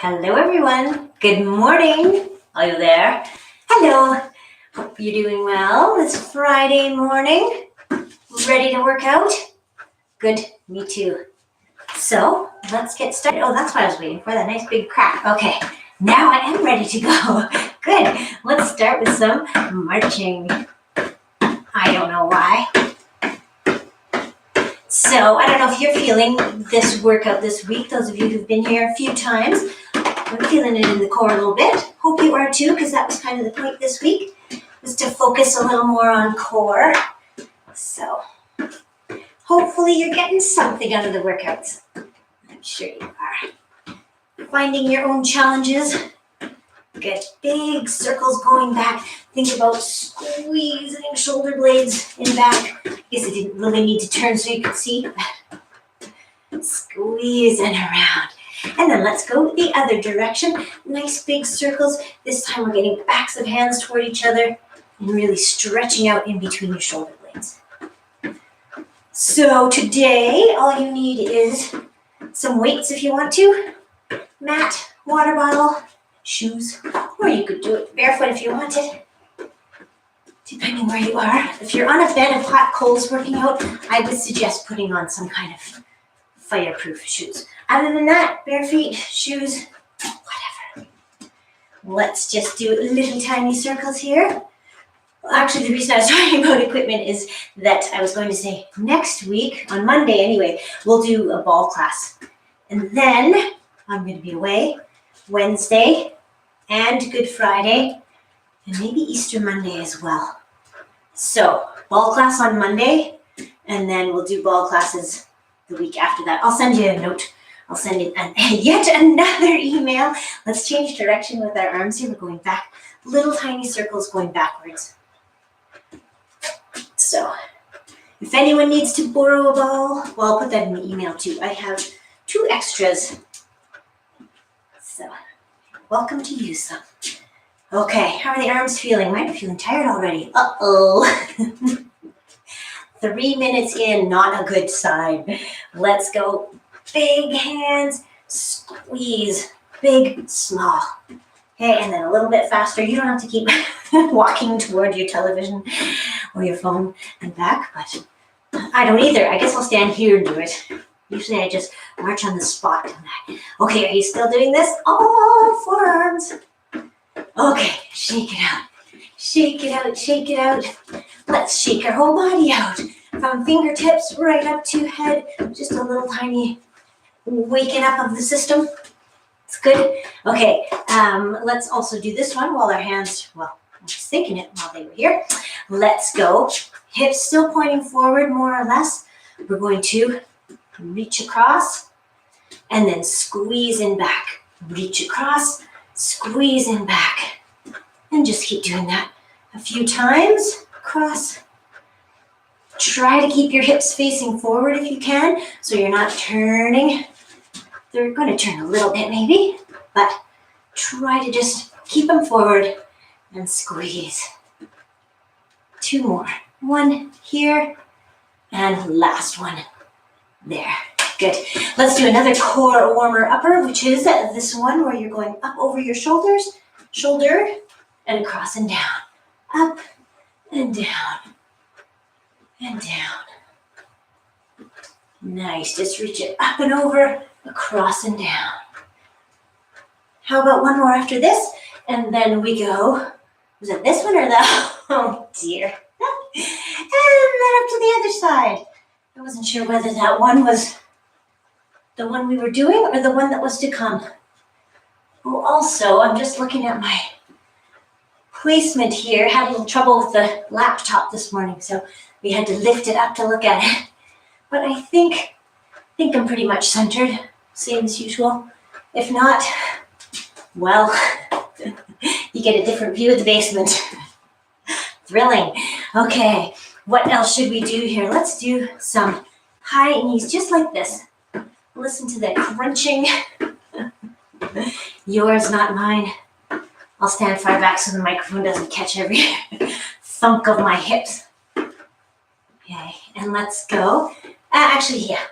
Hello, everyone. Good morning. Are you there? Hello. Hope you're doing well. It's Friday morning. Ready to work out? Good. Me too. So let's get started. Oh, that's what I was waiting for. That nice big crack. Okay. Now I am ready to go. Good. Let's start with some marching. I don't know why. So I don't know if you're feeling this workout this week. Those of you who've been here a few times, I'm feeling it in the core a little bit. Hope you are too, because that was kind of the point this week, was to focus a little more on core. So hopefully you're getting something out of the workouts. I'm sure you are. Finding your own challenges. Good. Big circles going back. Think about squeezing shoulder blades in back. I guess I didn't really need to turn so you could see. Squeeze and around. And then let's go the other direction. Nice big circles. This time we're getting backs of hands toward each other and really stretching out in between your shoulder blades. So today, all you need is some weights if you want to, mat, water bottle, shoes, or you could do it barefoot if you wanted, depending where you are. If you're on a bed of hot coals working out, I would suggest putting on some kind of fireproof shoes. Other than that, bare feet, shoes, whatever. Let's just do little tiny circles here. Well, actually, the reason I was talking about equipment is that I was going to say next week, on Monday anyway, we'll do a ball class. And then I'm going to be away Wednesday and Good Friday, and maybe Easter Monday as well. So, ball class on Monday, and then we'll do ball classes the week after that. I'll send you a note. I'll send you yet another email. Let's change direction with our arms here. We're going back. Little tiny circles going backwards. So, if anyone needs to borrow a ball, well, I'll put that in the email too. I have 2 extras. So, welcome to use some. Okay, how are the arms feeling? Mine are feeling tired already. Uh-oh. 3 minutes in, not a good sign. Let's go. Big hands, squeeze, big, small. Okay, and then a little bit faster. You don't have to keep walking toward your television or your phone and back, but I don't either. I guess I'll stand here and do it. Usually I just march on the spot on that. Okay, are you still doing this? Oh, forearms. Okay, shake it out. Shake it out, shake it out. Let's shake our whole body out. From fingertips right up to head. Just a little tiny waking up of the system. It's good. Okay, let's also do this one while our hands, well, I was thinking it while they were here. Let's go. Hips still pointing forward more or less. We're going to reach across and then squeeze in back. Reach across, squeeze in back. And just keep doing that a few times. Cross. Try to keep your hips facing forward if you can, so you're not turning. They're going to turn a little bit maybe, but try to just keep them forward and squeeze. 2 more. 1 here and last one there. Good. Let's do another core warmer upper, which is this one where you're going up over your shoulders, shoulder, and across and down. Up and down. And down. Nice. Just reach it up and over, across and down. How about one more after this? And then we go, was it this one or that? Oh dear. And then up to the other side. I wasn't sure whether that one was the one we were doing or the one that was to come. Oh, also, I'm just looking at my placement here. Had a little trouble with the laptop this morning, so we had to lift it up to look at it. But I think I'm pretty much centered, same as usual. If not, well, you get a different view of the basement. Thrilling. Okay, what else should we do here? Let's do some high knees, just like this. Listen to the crunching. Yours, not mine. I'll stand far back so the microphone doesn't catch every thunk of my hips. Okay, and let's go.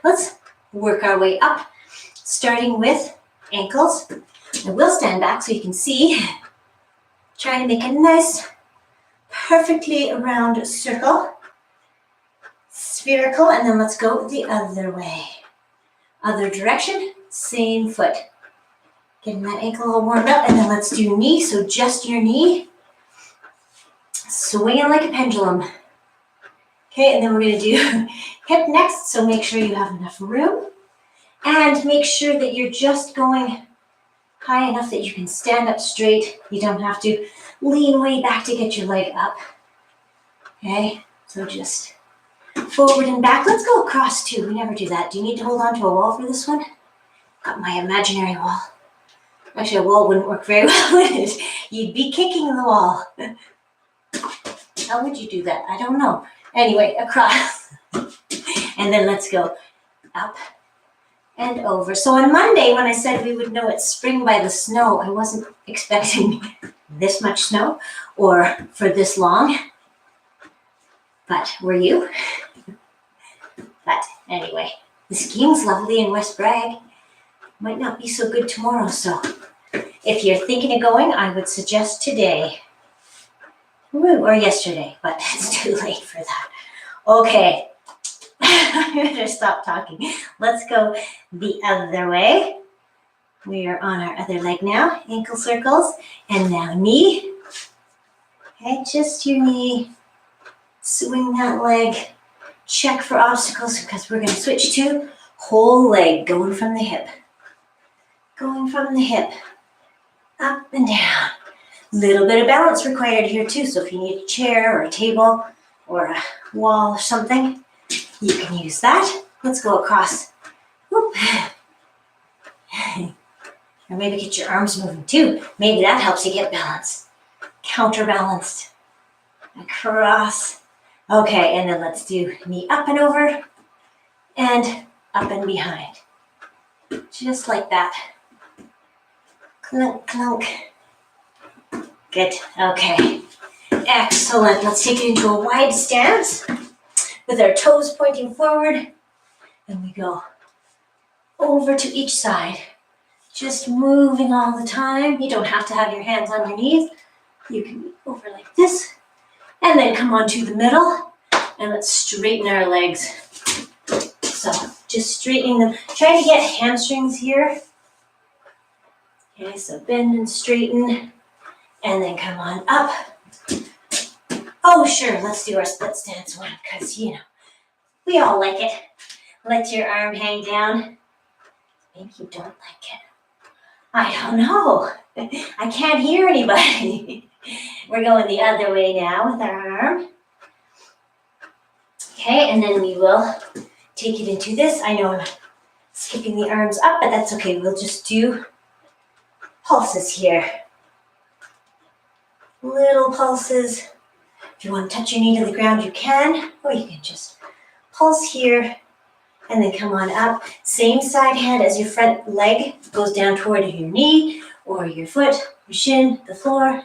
Let's work our way up, starting with ankles. I will stand back so you can see. Try to make a nice, perfectly round circle. Spherical, and then let's go the other way. Other direction, same foot. Getting that ankle all warmed up, and then let's do knee, so just your knee. Swinging like a pendulum. Okay, and then we're gonna do hip next, so make sure you have enough room. And make sure that you're just going high enough that you can stand up straight. You don't have to lean way back to get your leg up. Okay, so just forward and back. Let's go across too. We never do that. Do you need to hold on to a wall for this one? Got my imaginary wall. Actually, a wall wouldn't work very well, would it? You'd be kicking the wall. How would you do that? I don't know. Anyway, across. And then let's go up and over. So on Monday, when I said we would know it's spring by the snow, I wasn't expecting this much snow or for this long. But were you? But anyway, the skiing's lovely in West Bragg. Might not be so good tomorrow, so if you're thinking of going, I would suggest today. Or yesterday, but it's too late for that. Okay, I better stop talking. Let's go the other way. We are on our other leg now. Ankle circles, and now knee. Okay, just your knee. Swing that leg. Check for obstacles because we're going to switch to whole leg, going from the hip. Going from the hip. Up and down. Little bit of balance required here too, so if you need a chair or a table or a wall or something, you can use that. Let's go across. Whoop. Or maybe get your arms moving too. Maybe that helps you get balance. Counterbalanced. Across. Okay, and then let's do knee up and over and up and behind. Just like that. Clunk, clunk. Good, okay. Excellent. Let's take it into a wide stance with our toes pointing forward. And we go over to each side. Just moving all the time. You don't have to have your hands on your knees. You can move over like this. And then come on to the middle. And let's straighten our legs. So just straightening them. Try to get hamstrings here. Okay, so bend and straighten. And then come on up. Oh, sure, let's do our split stance one, because, you know, we all like it. Let your arm hang down. Maybe you don't like it. I don't know. I can't hear anybody. We're going the other way now with our arm. Okay, and then we will take it into this. I know I'm skipping the arms up, but that's okay. We'll just do pulses here. Little pulses. If you want to touch your knee to the ground, you can, or you can just pulse here and then come on up. Same side hand as your front leg goes down toward your knee or your foot, your shin, the floor.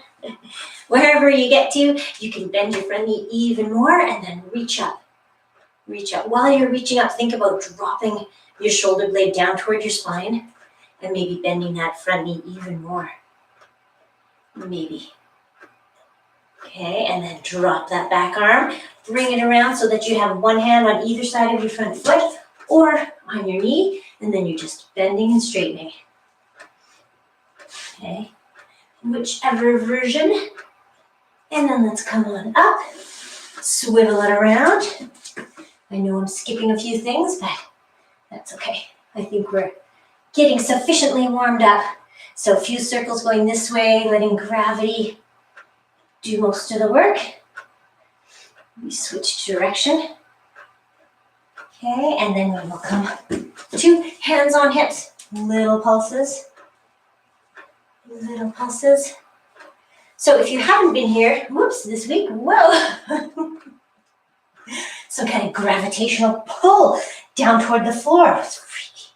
Wherever you get to, you can bend your front knee even more and then reach up. Reach up. While you're reaching up, think about dropping your shoulder blade down toward your spine and maybe bending that front knee even more. Maybe. Okay, and then drop that back arm. Bring it around so that you have one hand on either side of your front foot or on your knee, and then you're just bending and straightening. Okay, whichever version. And then let's come on up, swivel it around. I know I'm skipping a few things, but that's okay. I think we're getting sufficiently warmed up. So a few circles going this way, letting gravity do most of the work. We switch direction. Okay, and then we will come to hands on hips. Little pulses. Little pulses. So if you haven't been here, whoops, this week, whoa. Some kind of gravitational pull down toward the floor. It's freaky.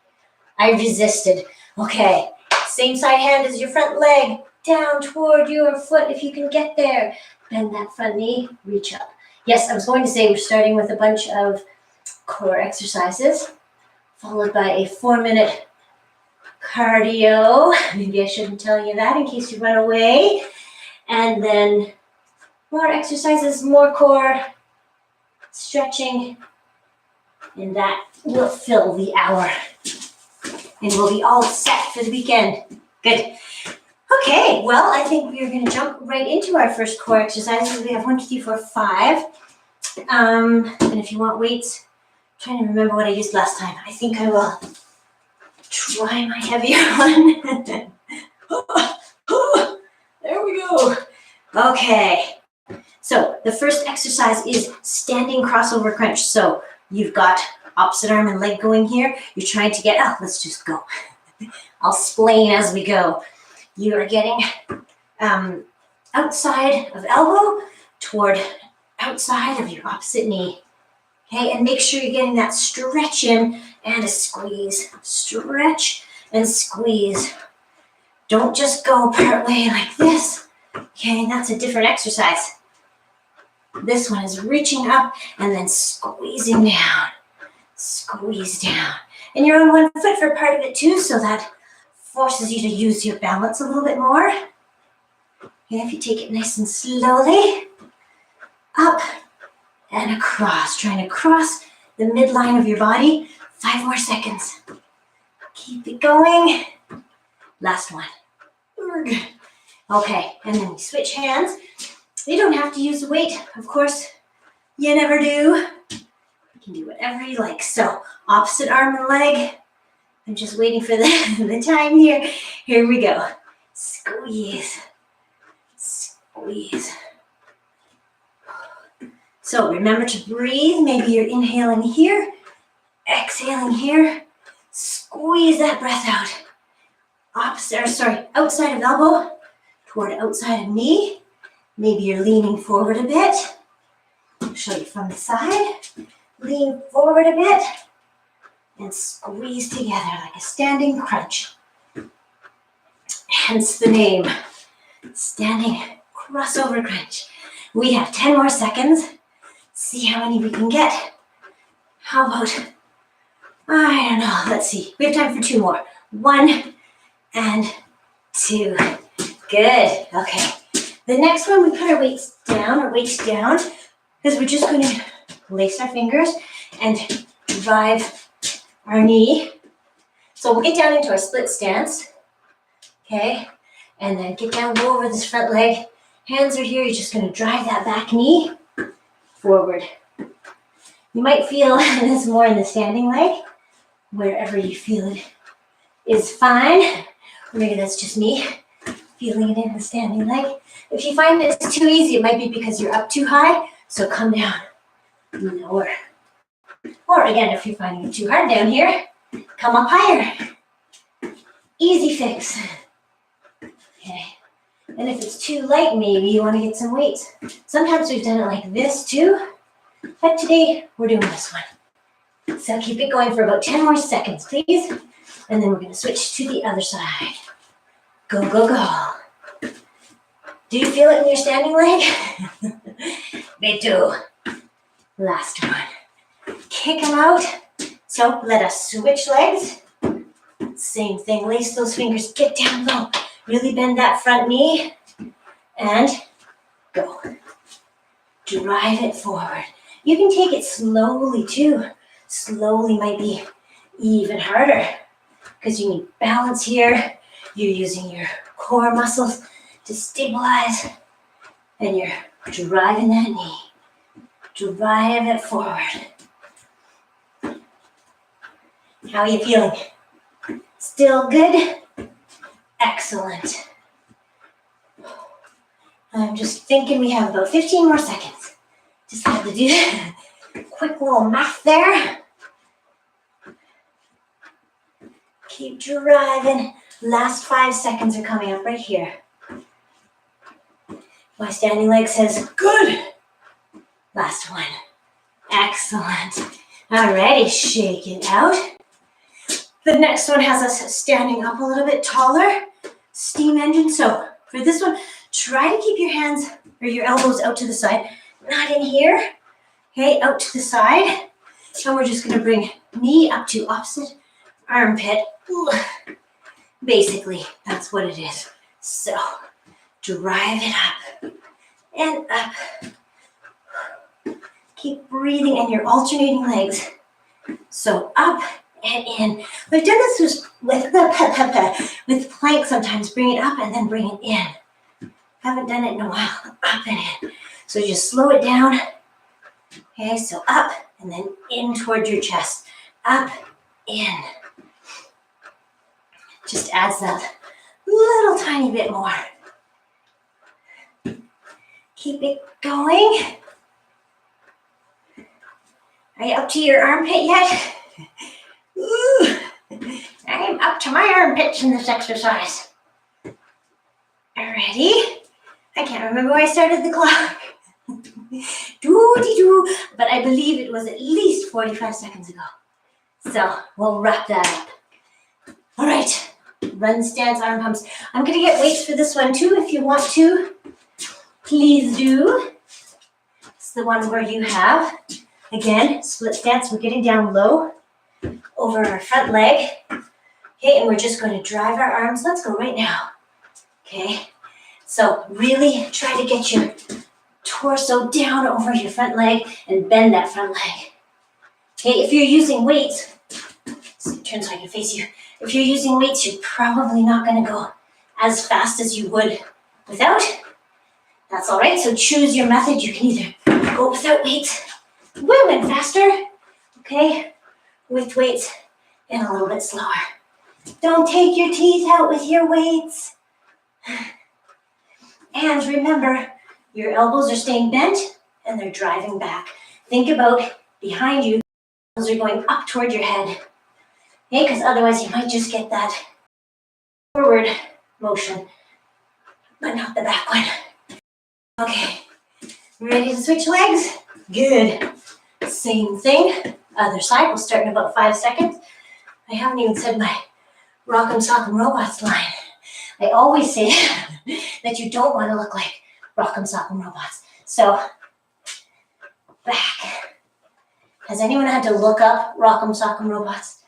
I resisted. Okay, same side hand as your front leg. Down toward your foot if you can get there. Bend that front knee, reach up. Yes, I was going to say we're starting with a bunch of core exercises, followed by a 4-minute cardio. Maybe I shouldn't tell you that in case you run away. And then more exercises, more core stretching, and that will fill the hour. And we'll be all set for the weekend. Good. Okay, well, I think we're going to jump right into our first core exercises. We have 1, 2, 3, 4, 5. And if you want weights, I'm trying to remember what I used last time. I think I will try my heavier one. There we go. Okay. So the first exercise is standing crossover crunch. So you've got opposite arm and leg going here. You're trying to get, let's just go. I'll explain as we go. You are getting outside of elbow toward outside of your opposite knee. Okay, and make sure you're getting that stretch in and a squeeze. Stretch and squeeze. Don't just go part way like this. Okay, that's a different exercise. This one is reaching up and then squeezing down. Squeeze down. And you're on one foot for part of it too, so that forces you to use your balance a little bit more. Okay, if you take it nice and slowly, up and across, trying to cross the midline of your body. 5 more seconds. Keep it going. Last one. Okay, and then we switch hands. You don't have to use the weight, of course, you never do. You can do whatever you like. So, opposite arm and leg. I'm just waiting for the time here. Here we go. Squeeze. Squeeze. So remember to breathe. Maybe you're inhaling here, exhaling here. Squeeze that breath out. Outside of elbow toward outside of knee. Maybe you're leaning forward a bit. I'll show you from the side. Lean forward a bit and squeeze together like a standing crunch. Hence the name, standing crossover crunch. We have 10 more seconds. See how many we can get. How about, I don't know, let's see. We have time for 2 more. 1 and 2. Good, okay. The next one, we put our weights down, because we're just going to lace our fingers and drive our knee. So we'll get down into our split stance, okay? And then get down, go over this front leg. Hands are here, you're just gonna drive that back knee forward. You might feel this more in the standing leg. Wherever you feel it is fine. Or maybe that's just me feeling it in the standing leg. If you find it's too easy, it might be because you're up too high, so come down lower. Or again, if you're finding it too hard down here, come up higher. Easy fix. Okay. And if it's too light, maybe you want to get some weights. Sometimes we've done it like this too, but today we're doing this one. So keep it going for about 10 more seconds, please. And then we're going to switch to the other side. Go, go, go. Do you feel it in your standing leg? Me too. Last one. Kick them out. So let us switch legs. Same thing, lace those fingers, get down low. Really bend that front knee and go. Drive it forward. You can take it slowly too. Slowly might be even harder because you need balance here. You're using your core muscles to stabilize and you're driving that knee. Drive it forward. How are you feeling? Still good? Excellent. I'm just thinking we have about 15 more seconds. Just had to do a quick little math there. Keep driving. Last 5 seconds are coming up right here. My standing leg says, good. Last one. Excellent. Alrighty, shake it out. The next one has us standing up a little bit taller. Steam engine. So for this one, try to keep your hands or your elbows out to the side. Not in here. Okay, out to the side. So we're just going to bring knee up to opposite armpit. Ooh. Basically, that's what it is. So, drive it up and up. Keep breathing, and you're alternating legs. So up and in. We've done this with with plank sometimes. Bring it up and then bring it in. Haven't done it in a while. Up and in. So just slow it down. Okay, so up and then in towards your chest. Up, in. Just adds that little tiny bit more. Keep it going. Are you up to your armpit yet? Ooh, I'm up to my armpits in this exercise. Ready? I can't remember where I started the clock. Doo-dee-doo. But I believe it was at least 45 seconds ago. So we'll wrap that up. All right. Run, stance, arm pumps. I'm going to get weights for this one too. If you want to, please do. It's the one where you have, again, split stance. We're getting down low over our front leg. Okay, and we're just going to drive our arms. Let's go right now. Okay, so really try to get your torso down over your front leg and bend that front leg. Okay, if you're using weights, turn so I can face you. If you're using weights, you're probably not going to go as fast as you would without. That's all right. So choose your method. You can either go without weights, women faster, okay, with weights, and a little bit slower. Don't take your teeth out with your weights. And remember, your elbows are staying bent and they're driving back. Think about behind you, those are going up toward your head. Okay, because otherwise you might just get that forward motion, but not the back one. Okay, ready to switch legs? Good. Same thing, other side. We'll start in about 5 seconds. I haven't even said my Rock'em Sock'em Robots line. I always say that you don't want to look like Rock'em Sock'em Robots. So, back. Has anyone had to look up Rock'em Sock'em Robots?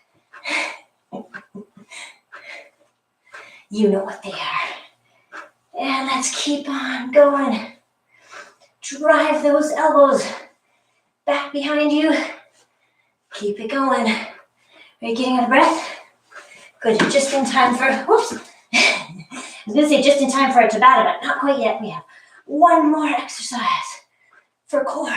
You know what they are. And let's keep on going. Drive those elbows back behind you. Keep it going. Are you getting out of breath? Good, just in time for, whoops. I was gonna say just in time for a Tabata, but not quite yet. We have one more exercise for core.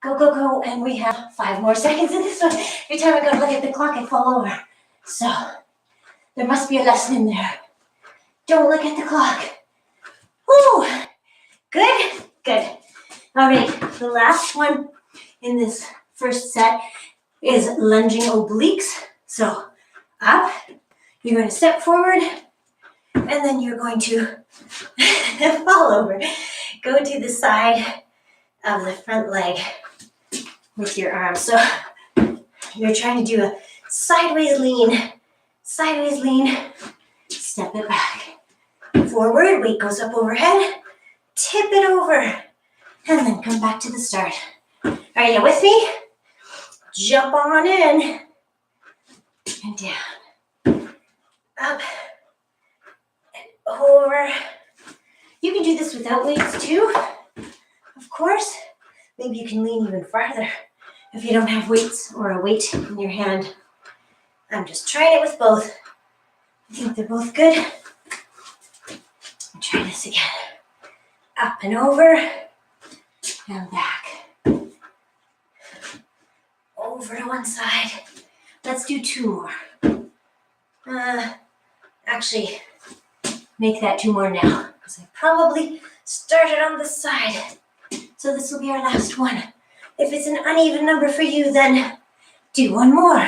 Go, go, go, and we have 5 more seconds in this one. Every time I go to look at the clock, I fall over. So, there must be a lesson in there. Don't look at the clock. Woo! Good, good. All right, the last one in this first set is lunging obliques. So, up, you're going to step forward, and then you're going to fall over. Go to the side of the front leg with your arms. So you're trying to do a sideways lean, step it back. Forward, weight goes up overhead, tip it over, and then come back to the start. Are you with me? Jump on in, and down, up, and over. You can do this without weights too, of course. Maybe you can lean even farther if you don't have weights or a weight in your hand. I'm just trying it with both. I think they're both good. I'll try this again. Up and over, and back. Over to one side. Let's do 2 more. Actually, make that 2 more now, because I probably started on this side. So this will be our last one. If it's an uneven number for you, then do 1 more.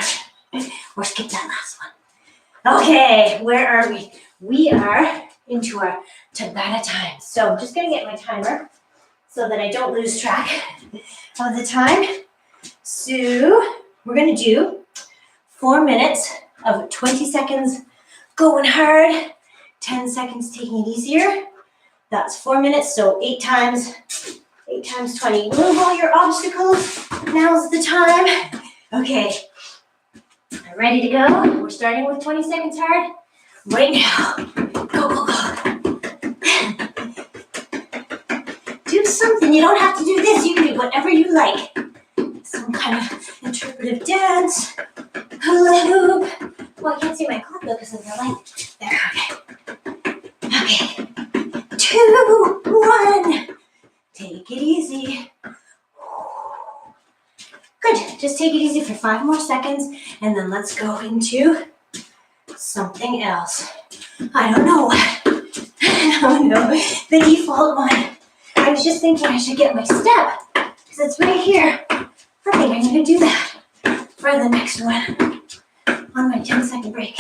Or skip that last one. Okay, where are we? We are into our Tabata time. So I'm just going to get my timer so that I don't lose track of the time. So we're going to do 4 minutes of 20 seconds going hard, 10 seconds taking it easier. That's 4 minutes, so 8 times 20. Move all your obstacles. Now's the time. Okay, ready to go? We're starting with 20 seconds hard. right now. Go, go, go. Do something. You don't have to do this. You can do whatever you like. Some kind of interpretive dance, hula hoop. Well, I can't see my clock though because of the light. There, okay. Okay. 2, 1. Take it easy. Good. Just take it easy for 5 more seconds and then let's go into something else. I don't know what. I don't know. The default one. I was just thinking I should get my step because it's right here. I think I need to do that for the next one on my 10-second break.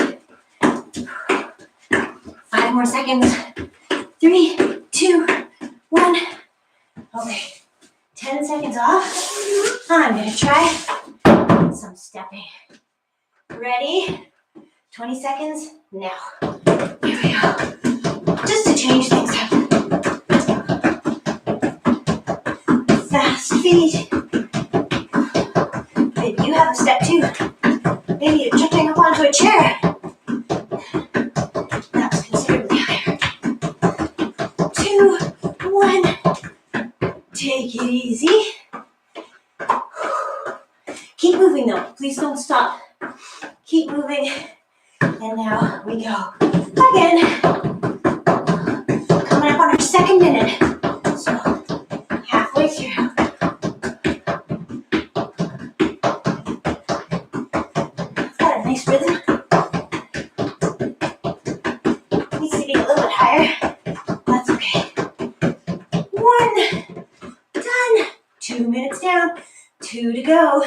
5 more seconds. 3, 2, 1. Okay. 10 seconds off. I'm going to try some stepping. Ready? 20 seconds now. Here we go. Just to change things up. Fast feet. Maybe you have a step too. Maybe you're jumping up onto a chair. That's considerably higher. 2, 1. Take it easy. Keep moving though. Please don't stop. Keep moving. And now we go again. Coming up on our second minute. So halfway through. Got a nice rhythm. Needs to be a little bit higher. That's okay. 1. Done. 2 minutes down. 2 to go.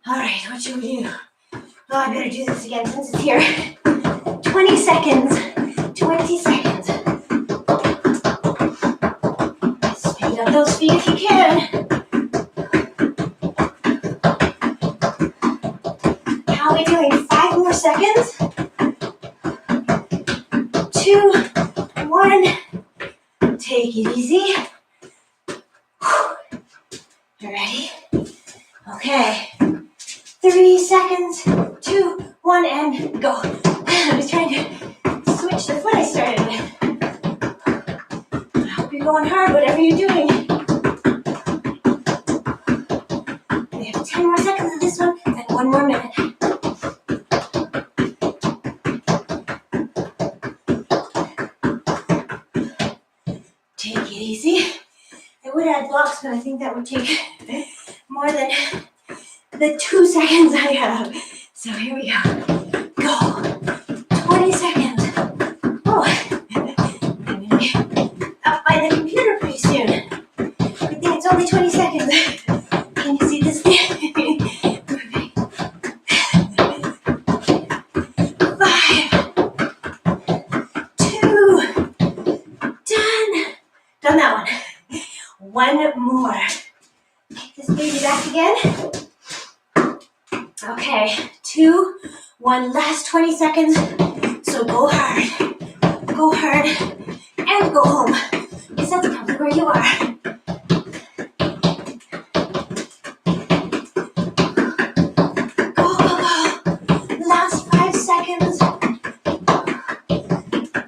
All right, what should we do? Oh, I better do this again since it's here. 20 seconds. 20 seconds. Speed up those feet if you can. How are we doing? 5 more seconds. 2, 1. Take it easy. You ready? Okay. 3 seconds. 2, 1, and go. I was trying to switch the foot I started with. I hope you're going hard, whatever you're doing. We have 10 more seconds of this one and 1 more minute. Take it easy. I would add blocks, but I think that would take more than the 2 seconds I have. So here we go. Go. 20 seconds. Oh, I'm going to be up by the computer pretty soon. Good thing it's only 20 seconds. Can you see this thing? 5, 2, done. Done that one. 1 more. Take this baby back again. Okay, 2, 1, last 20 seconds. So go hard, and go home. Because that's probably where you are. Go, go, go. Last 5 seconds.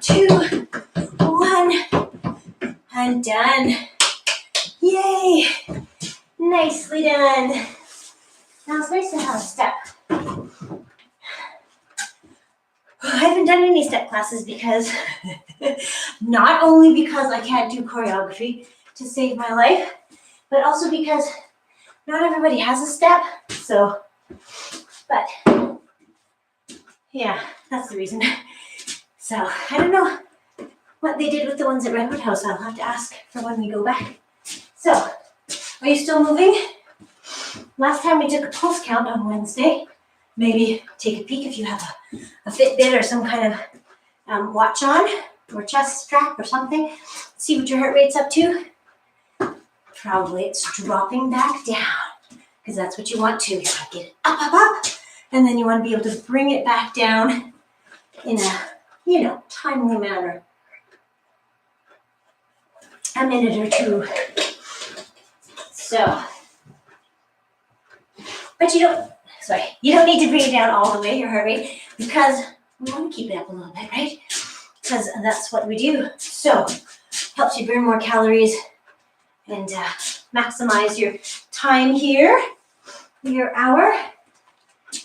2, 1, and done. Yay! Nicely done. Now it's nice to have a step. I haven't done any step classes because, not only because I can't do choreography to save my life, but also because not everybody has a step. So, but yeah, that's the reason. So I don't know what they did with the ones at Redwood House. I'll have to ask for when we go back. So, are you still moving? Last time we took a pulse count on Wednesday. Maybe take a peek if you have a Fitbit or some kind of watch on or chest strap or something. See what your heart rate's up to. Probably it's dropping back down because that's what you want to. You want to get it up, up, up, and then you want to be able to bring it back down in a, timely manner. A minute or 2. So, but you don't, Sorry, you don't need to bring it down all the way, your heart rate, because we want to keep it up a little bit, right? Because that's what we do. So, helps you burn more calories and maximize your time here, your hour.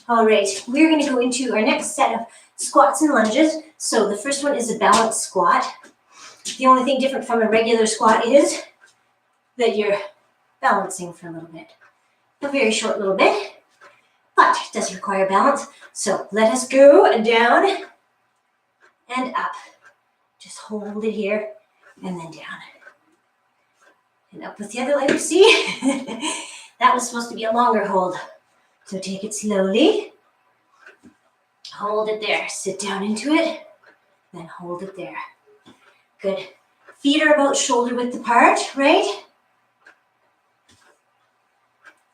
All right, we're going to go into our next set of squats and lunges. So the first one is a balanced squat. The only thing different from a regular squat is that you're balancing for a little bit. A very short little bit, but it does require balance. So let us go down and up. Just hold it here and then down. And up with the other leg, see? That was supposed to be a longer hold. So take it slowly. Hold it there. Sit down into it. Then hold it there. Good. Feet are about shoulder width apart, right?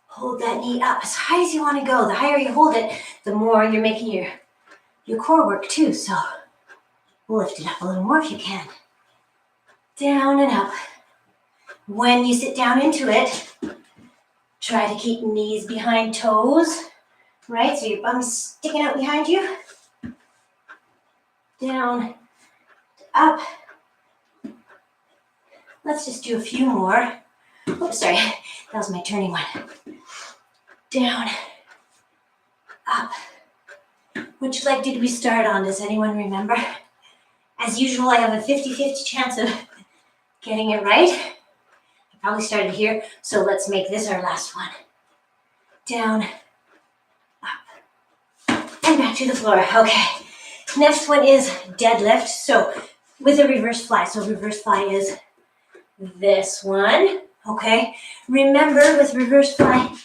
Hold that knee up as high as you want to go. The higher you hold it, the more you're making your core work too. So lift it up a little more if you can. Down and up. When you sit down into it, try to keep knees behind toes, right? So your bum's sticking out behind you. Down, up. Let's just do a few more. Oops, sorry, that was my turning one. Down, up. Which leg did we start on? Does anyone remember? As usual, I have a 50-50 chance of getting it right. I probably started here, so let's make this our last one. Down, up, and back to the floor. Okay, next one is deadlift. So with a reverse fly. So reverse fly is this one, okay? Remember, with reverse fly,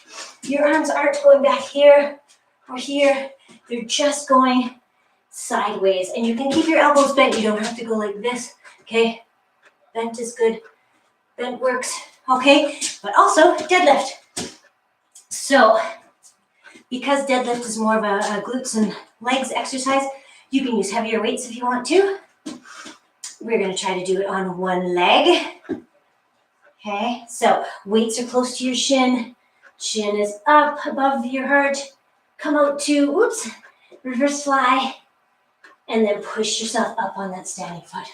your arms aren't going back here or here. They're just going sideways. And you can keep your elbows bent. You don't have to go like this, okay? Bent is good. Bent works, okay? But also deadlift. So because deadlift is more of a glutes and legs exercise, you can use heavier weights if you want to. We're going to try to do it on one leg. Okay, so weights are close to your shin. Shin is up above your heart. Come out to, reverse fly. And then push yourself up on that standing foot.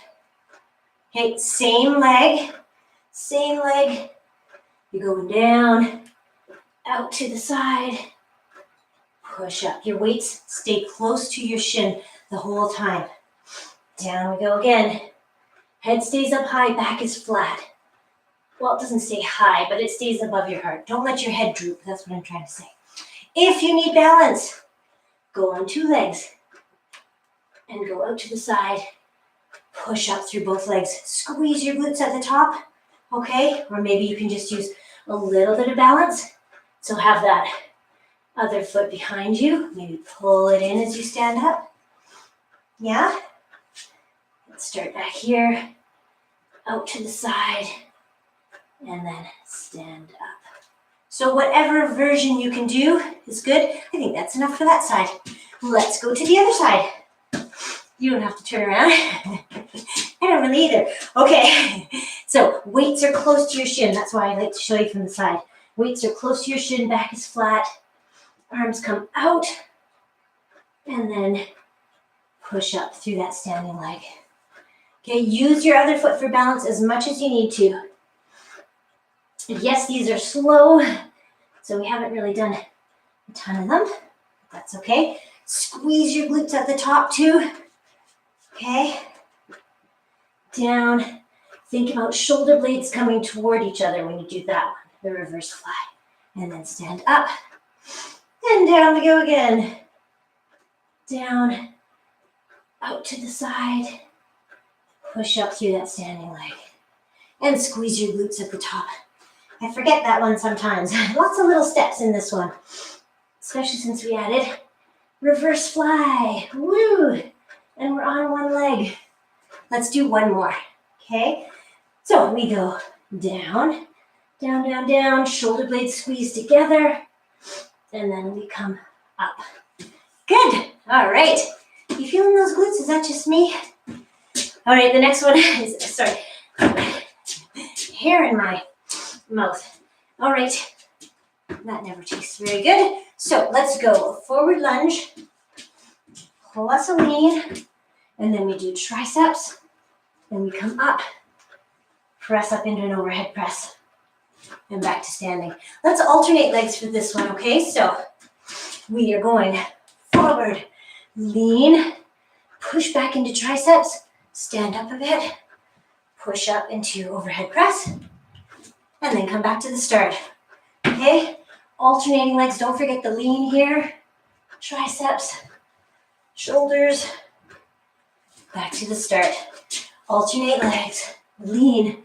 Okay, same leg. You're going down, out to the side. Push up. Your weights stay close to your shin the whole time. Down we go again. Head stays up high, back is flat. Well, it doesn't stay high, but it stays above your heart. Don't let your head droop. That's what I'm trying to say. If you need balance, go on two legs and go out to the side. Push up through both legs. Squeeze your glutes at the top, okay? Or maybe you can just use a little bit of balance. So have that other foot behind you. Maybe pull it in as you stand up. Yeah? Let's start back here. Out to the side. And then stand up. So whatever version you can do is good. I think that's enough for that side. Let's go to the other side. You don't have to turn around. I don't really either. Okay, so weights are close to your shin. That's why I like to show you from the side. Weights are close to your shin, back is flat. Arms come out. And then push up through that standing leg. Okay, use your other foot for balance as much as you need to. Yes, these are slow, so we haven't really done a ton of them. That's okay. Squeeze your glutes at the top too. Okay. Down. Think about shoulder blades coming toward each other when you do that one, the reverse fly. And then stand up. And down we go again. Down. Out to the side. Push up through that standing leg. And squeeze your glutes at the top. I forget that one sometimes. Lots of little steps in this one, especially since we added reverse fly. Woo! And we're on one leg. Let's do one more, okay? So we go down, down, down, down, shoulder blades squeeze together, and then we come up. Good, all right. You feeling those glutes? Is that just me? All right, the next one is, sorry, hair in my mouth. All right, That never tastes very good. So let's go forward lunge, plus a lean, and then we do triceps, then we come up, press up into an overhead press, and back to standing. Let's alternate legs for this one, okay? So we are going forward, lean, push back into triceps, stand up a bit, push up into overhead press, and then come back to the start, okay? Alternating legs, don't forget the lean here, triceps, shoulders, back to the start. Alternate legs, lean,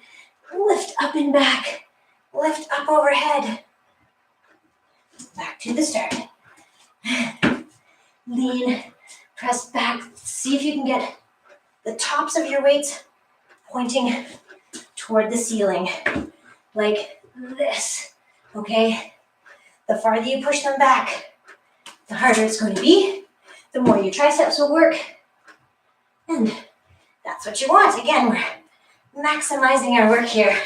lift up and back, lift up overhead, back to the start. Lean, press back, see if you can get the tops of your weights pointing toward the ceiling, like this, okay? The farther you push them back, the harder it's going to be, the more your triceps will work, and that's what you want. Again, we're maximizing our work here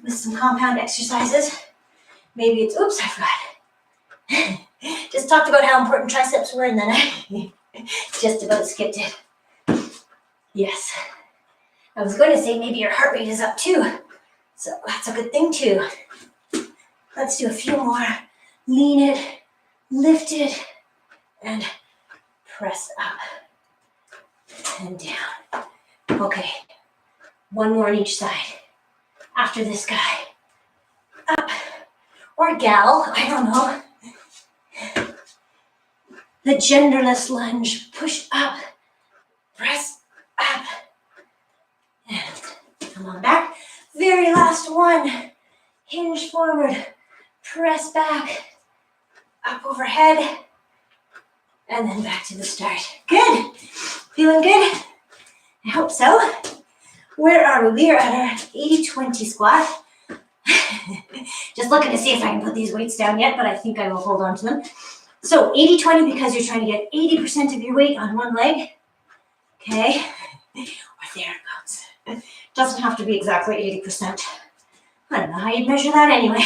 with some compound exercises. Maybe it's, oops, I forgot. Just talked about how important triceps were and then I just about skipped it. Yes. I was going to say maybe your heart rate is up too. So that's a good thing too. Let's do a few more. Lean it, lift it, and press up and down. Okay. One more on each side. After this guy. Up. Or gal, I don't know. The genderless lunge. Push up. Press up. And come on back. Very last one. Hinge forward. Press back. Up overhead. And then back to the start. Good. Feeling good? I hope so. Where are we? We are at our 80-20 squat. Just looking to see if I can put these weights down yet, but I think I will hold on to them. So 80-20 because you're trying to get 80% of your weight on one leg. Okay. Or thereabouts. Doesn't have to be exactly 80%. I don't know how you'd measure that anyway.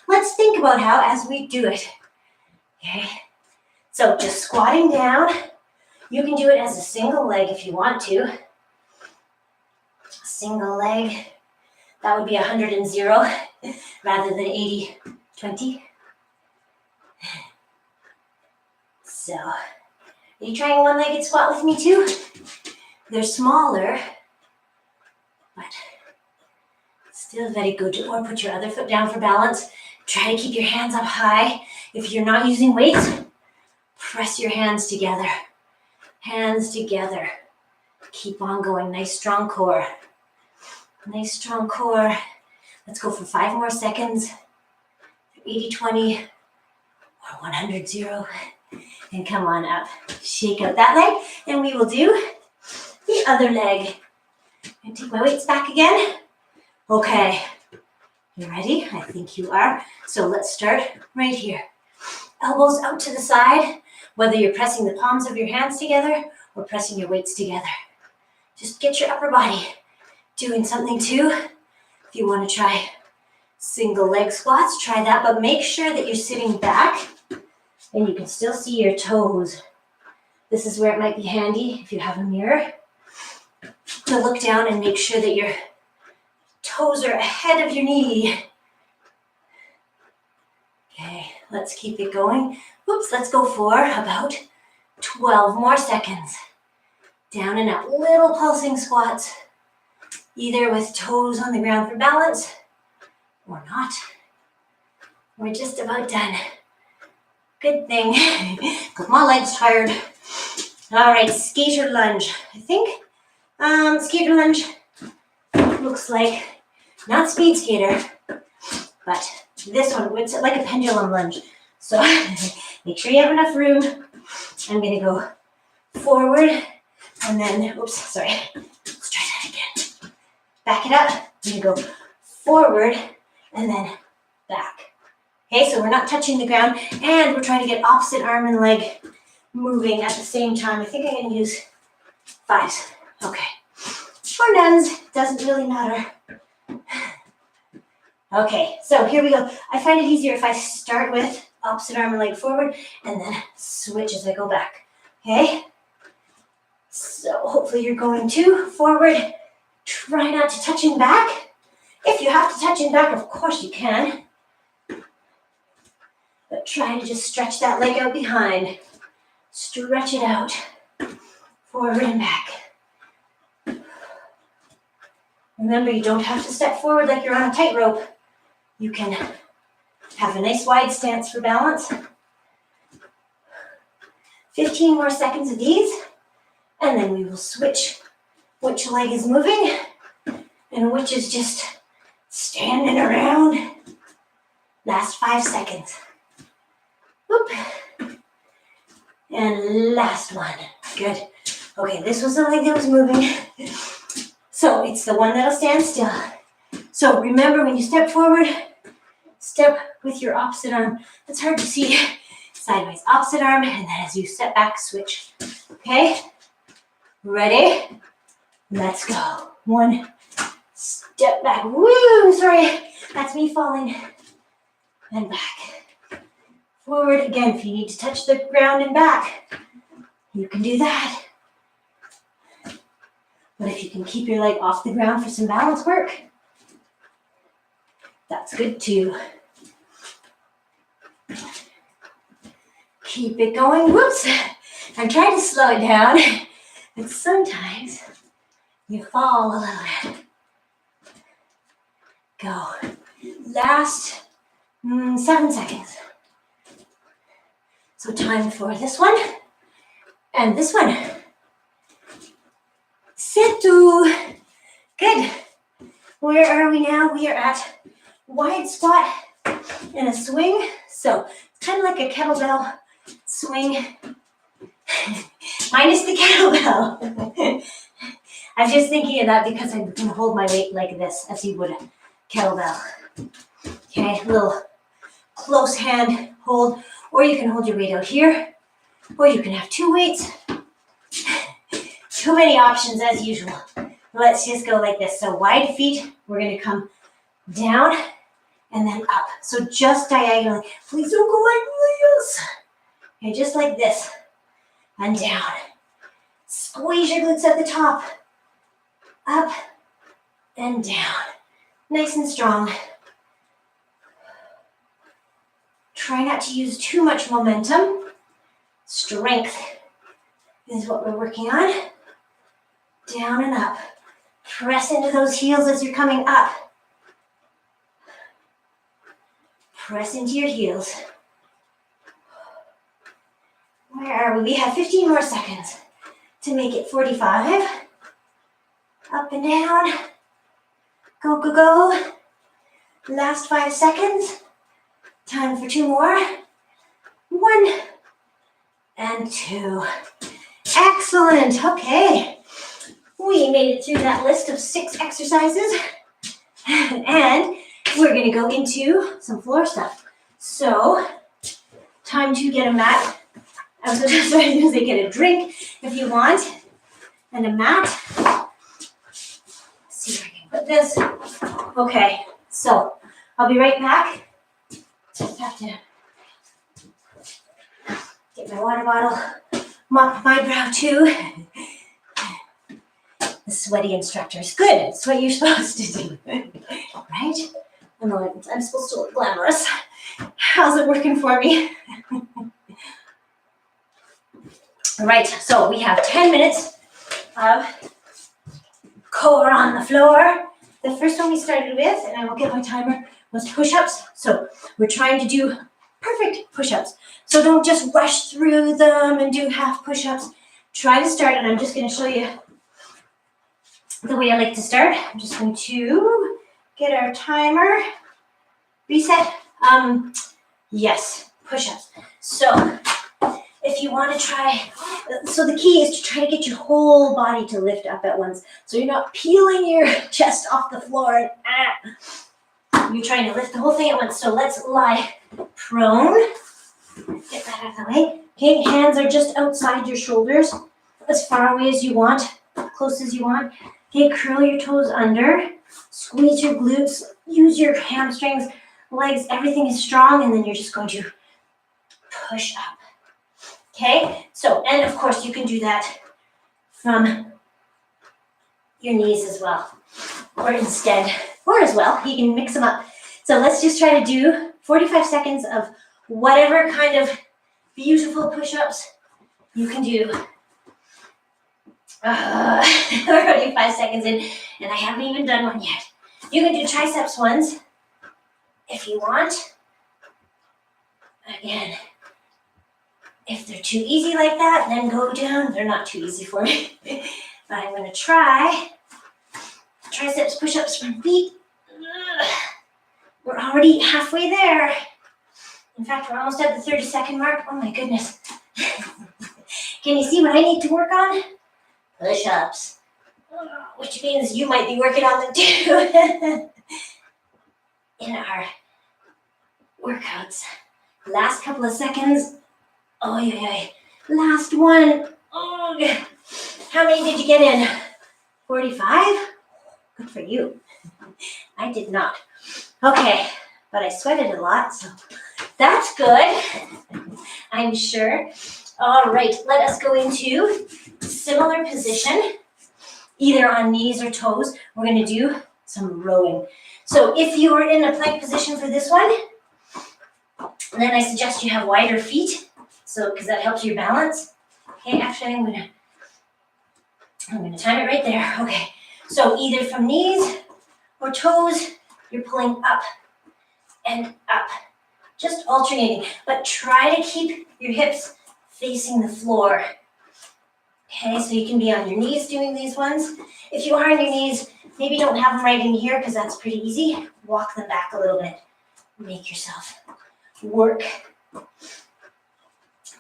Let's think about how as we do it. Okay. So just squatting down. You can do it as a single leg if you want to. Single leg. That would be 100 and 0 rather than 80-20. So, are you trying a one-legged squat with me too? They're smaller, but still very good. Or put your other foot down for balance. Try to keep your hands up high. If you're not using weights, press your hands together. Hands together. Keep on going. Nice strong core. Nice strong core. Let's go for 5 more seconds. 80-20 or 100-0. And come on up. Shake out that leg. And we will do the other leg. And take my weights back again. Okay. You ready? I think you are. So let's start right here. Elbows out to the side. Whether you're pressing the palms of your hands together or pressing your weights together. Just get your upper body doing something too. If you want to try single leg squats, try that, but make sure that you're sitting back and you can still see your toes. This is where it might be handy if you have a mirror to look down and make sure that your toes are ahead of your knee. Okay, let's keep it going. Oops, let's go for about 12 more seconds. Down and up, little pulsing squats. Either with toes on the ground for balance or not. We're just about done. Good thing. Got my legs tired. All right, skater lunge. I think skater lunge looks like, not speed skater, but this one, it's like a pendulum lunge. So make sure you have enough room. I'm gonna go forward and then, oops, sorry. Let's try that again. Back it up. I'm gonna go forward and then back. Okay, so we're not touching the ground and we're trying to get opposite arm and leg moving at the same time. I think I'm gonna use 5s. Okay. Or nones, doesn't really matter. Okay, so here we go. I find it easier if I start with opposite arm and leg forward and then switch as I go back. Okay? So hopefully you're going to forward. Try not to touch in back. If you have to touch in back, of course you can. But try to just stretch that leg out behind. Stretch it out. Forward and back. Remember, you don't have to step forward like you're on a tightrope. You can have a nice wide stance for balance. 15 more seconds of these, and then we will switch which leg is moving and which is just standing around. Last 5 seconds. Whoop. And last one. Good. Okay, this was the leg that was moving. So it's the one that'll stand still. So remember, when you step forward, step with your opposite arm. It's hard to see. Sideways, opposite arm, and then as you step back, switch. Okay? Ready? Let's go. 1, step back. Woo! Sorry, that's me falling. And back. Forward again. If you need to touch the ground and back, you can do that. But if you can keep your leg off the ground for some balance work, that's good too. Keep it going. Whoops. I'm trying to slow it down, but sometimes you fall a little bit. Go. Last 7 seconds. So time for this one and this one. Setu. Good. Where are we now? We are at wide squat and a swing. So it's kind of like a kettlebell swing, minus the kettlebell. I was just thinking of that because I'm going to hold my weight like this, as you would a kettlebell. Okay, a little close hand hold, or you can hold your weight out here, or you can have 2 weights. Too many options as usual. Let's just go like this. So wide feet, we're going to come down and then up. So just diagonally. Please don't go like this. Okay, just like this. And down. Squeeze your glutes at the top. Up and down. Nice and strong. Try not to use too much momentum. Strength is what we're working on. Down and up. Press into those heels as you're coming up. Press into your heels. Where are we? We have 15 more seconds to make it 45. Up and down. Go, go, go. Last 5 seconds. Time for 2 more. 1 and 2. Excellent. Okay. We made it through that list of 6 exercises. And we're going to go into some floor stuff. So, time to get a mat. I was going to say get a drink if you want. And a mat. Let's see if I can put this. Okay, so I'll be right back. Just have to get my water bottle, mop my brow too. The sweaty instructors. Good, it's what you're supposed to do. Right? I'm supposed to look glamorous. How's it working for me? All right, so we have 10 minutes of core on the floor. The first one we started with, and I will get my timer, was push-ups. So we're trying to do perfect push-ups. So don't just rush through them and do half push-ups. Try to start, and I'm just going to show you the way I like to start. I'm just going to get our timer reset. Yes, push-ups. So if you want to try, so the key is to try to get your whole body to lift up at once. So you're not peeling your chest off the floor. You're trying to lift the whole thing at once. So let's lie prone. Get that out of the way. Okay, hands are just outside your shoulders, as far away as you want, close as you want. Okay, curl your toes under, squeeze your glutes, use your hamstrings, legs, everything is strong, and then you're just going to push up. Okay, so, and of course you can do that from your knees as well, or instead, or as well, you can mix them up. So let's just try to do 45 seconds of whatever kind of beautiful push-ups you can do. 45 seconds in, and I haven't even done one yet. You can do triceps ones if you want. Again, if they're too easy like that, then go down. They're not too easy for me. But I'm going to try triceps push-ups from feet. We're already halfway there. In fact, we're almost at the 30-second mark. Oh my goodness. Can you see what I need to work on? Push-ups. Which means you might be working on them too in our workouts. Last couple of seconds. Oh, yeah. Last one. Oh, how many did you get in? 45? Good for you. I did not. Okay, but I sweated a lot, so that's good, I'm sure. All right, let us go into similar position, either on knees or toes. We're going to do some rowing. So if you are in a plank position for this one, then I suggest you have wider feet, so because that helps your balance. Okay, actually I'm gonna time it right there. Okay, so either from knees or toes, you're pulling up and up, just alternating, but try to keep your hips facing the floor. Okay, so you can be on your knees doing these ones. If you are on your knees, maybe don't have them right in here because that's pretty easy. Walk them back a little bit. Make yourself work.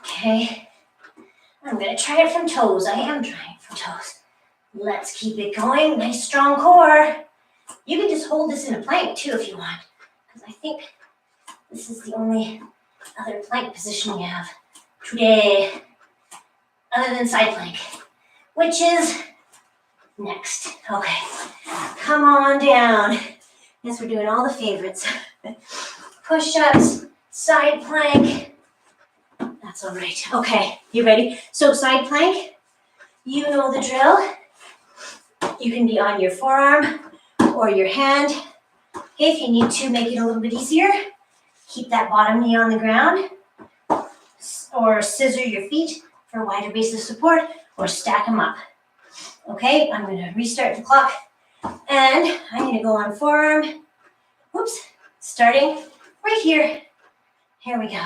Okay, I'm gonna try it from toes. I am trying it from toes. Let's keep it going. Nice strong core. You can just hold this in a plank too if you want, because I think this is the only other plank position we have today, other than side plank, which is next. Okay, come on down. Yes, we're doing all the favorites. Push-ups, side plank. That's all right. Okay, you ready? So side plank, you know the drill. You can be on your forearm or your hand. Okay, if you need to make it a little bit easier, keep that bottom knee on the ground, or scissor your feet for a wider base of support, or stack them up. Okay, I'm going to restart the clock, and I'm going to go on forearm. Whoops, starting right here. Here we go.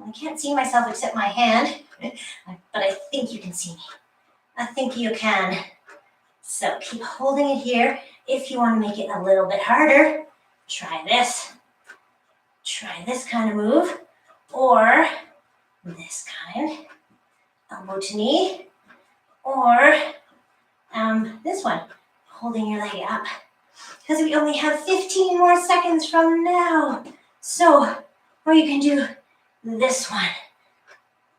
I can't see myself except my hand, but I think you can see me. I think you can. So keep holding it here. If you want to make it a little bit harder, try this. Try this kind of move, or this kind, elbow to knee, or this one, holding your leg up. Because we only have 15 more seconds from now. So, or you can do this one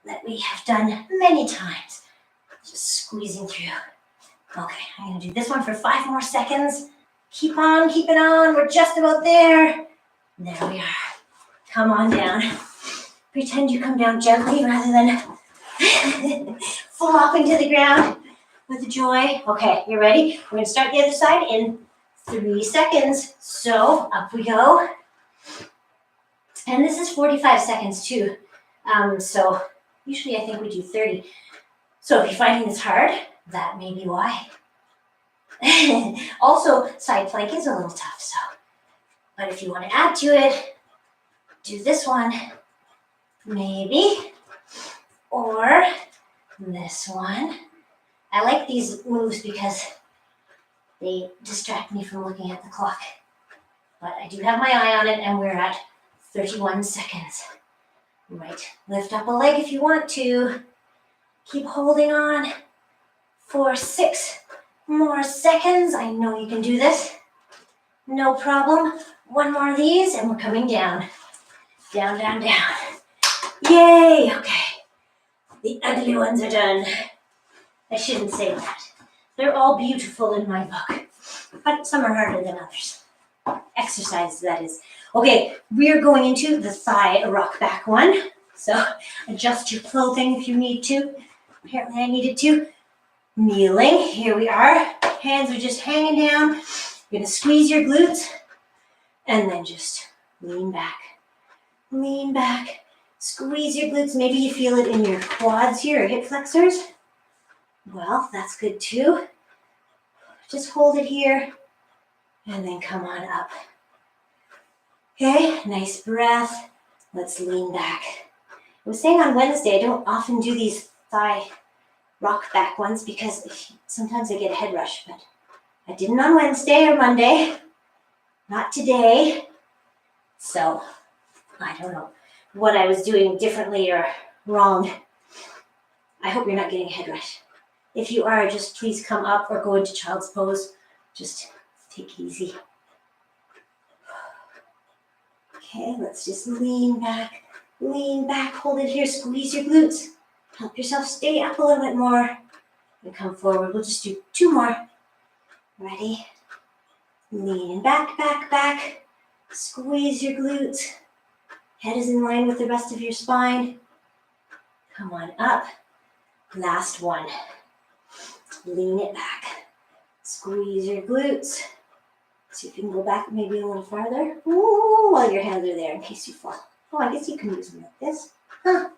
that we have done many times. Just squeezing through. Okay, I'm going to do this one for 5 more seconds. Keep on, keep it on. We're just about there. There we are. Come on down. Pretend you come down gently rather than flopping to the ground with joy. Okay, you ready? We're going to start the other side in 3 seconds. So up we go. And this is 45 seconds too. So usually I think we do 30. So if you're finding this hard, that may be why. Also, side plank is a little tough, so. But if you want to add to it, do this one, maybe, or this one. I like these moves because they distract me from looking at the clock. But I do have my eye on it, and we're at 31 seconds. Right, lift up a leg if you want to. Keep holding on for 6 more seconds. I know you can do this. No problem. 1 more of these, and we're coming down. Down, down, down. Yay! Okay. The ugly ones are done. I shouldn't say that. They're all beautiful in my book, but some are harder than others. Exercises, that is. Okay, we're going into the thigh rock back one. So adjust your clothing if you need to. Apparently I needed to. Kneeling, here we are. Hands are just hanging down. You're gonna squeeze your glutes and then just lean back. Lean back. Squeeze your glutes. Maybe you feel it in your quads here or hip flexors. Well, that's good too. Just hold it here and then come on up. Okay, nice breath. Let's lean back. I was saying on Wednesday, I don't often do these thigh rock back ones because sometimes I get a head rush, but I didn't on Wednesday or Monday, not today. So I don't know what I was doing differently or wrong. I hope you're not getting a head rush. If you are, just please come up or go into child's pose. Just take it easy. Okay, let's just lean back, hold it here, squeeze your glutes. Help yourself stay up a little bit more. And come forward, we'll just do 2 more. Ready? Lean back, back, back. Squeeze your glutes. Head is in line with the rest of your spine. Come on up. Last one. Lean it back. Squeeze your glutes. See if you can go back maybe a little farther. Ooh, while your hands are there in case you fall. Oh, I guess you can use them like this. Huh.